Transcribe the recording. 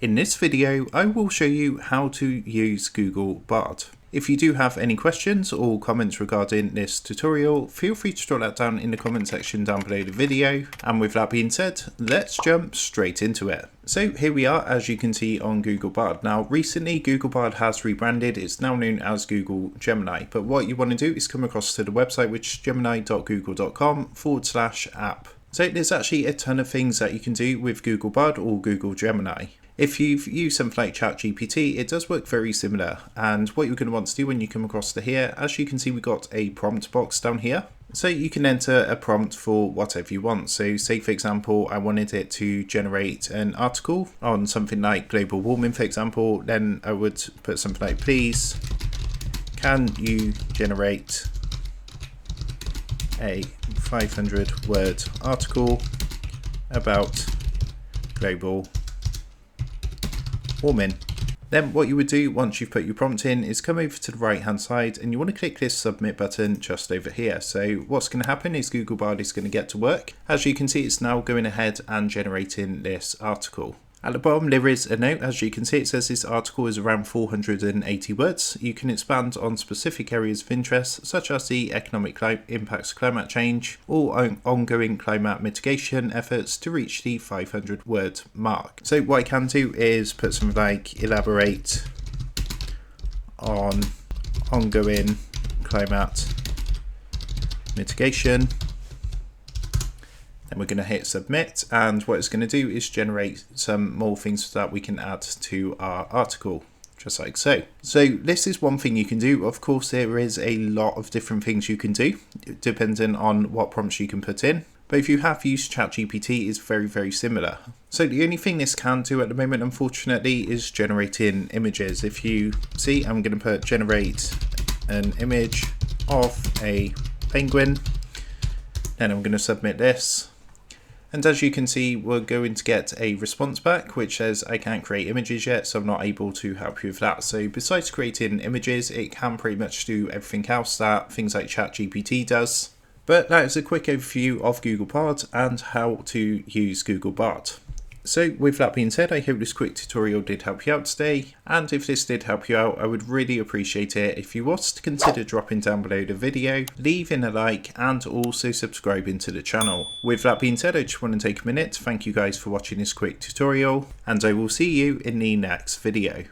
In this video, I will show you how to use Google Bard. If you do have any questions or comments regarding this tutorial, feel free to drop that down in the comment section down below the video. And with that being said, let's jump straight into it. So here we are, as you can see on Google Bard. Now recently Google Bard has rebranded, it's now known as Google Gemini. But what you want to do is come across to the website, which is gemini.google.com/app. So there's actually a ton of things that you can do with Google Bard or Google Gemini. If you've used something like ChatGPT, it does work very similar. And what you're going to want to do when you come across to here, as you can see, we've got a prompt box down here. So you can enter a prompt for whatever you want. So say, for example, I wanted it to generate an article on something like global warming, for example, then I would put something like, please, can you generate a 500-word article about global warming. Then what you would do once you've put your prompt in is come over to the right hand side and you want to click this submit button just over here. So what's going to happen is Google Bard is going to get to work. As you can see, it's now going ahead and generating this article. At the bottom there is a note. As you can see, it says this article is around 480 words. You can expand on specific areas of interest such as the economic impacts of climate change or ongoing climate mitigation efforts to reach the 500 word mark. So what I can do is put something like elaborate on ongoing climate mitigation. And we're going to hit submit, and what it's going to do is generate some more things that we can add to our article, just like so. So this is one thing you can do. Of course, there is a lot of different things you can do depending on what prompts you can put in. But if you have used ChatGPT, it's very, very similar. So the only thing this can do at the moment, unfortunately, is generating images. If you see, I'm going to put generate an image of a penguin. Then I'm going to submit this. And as you can see, we're going to get a response back which says I can't create images yet, so I'm not able to help you with that. So besides creating images, it can pretty much do everything else that things like ChatGPT does. But that is a quick overview of Google Bard and how to use Google Bard. So with that being said, I hope this quick tutorial did help you out today. And if this did help you out, I would really appreciate it if you was to consider dropping down below the video, leaving a like and also subscribing to the channel. With that being said, I just want to take a minute to thank you guys for watching this quick tutorial, and I will see you in the next video.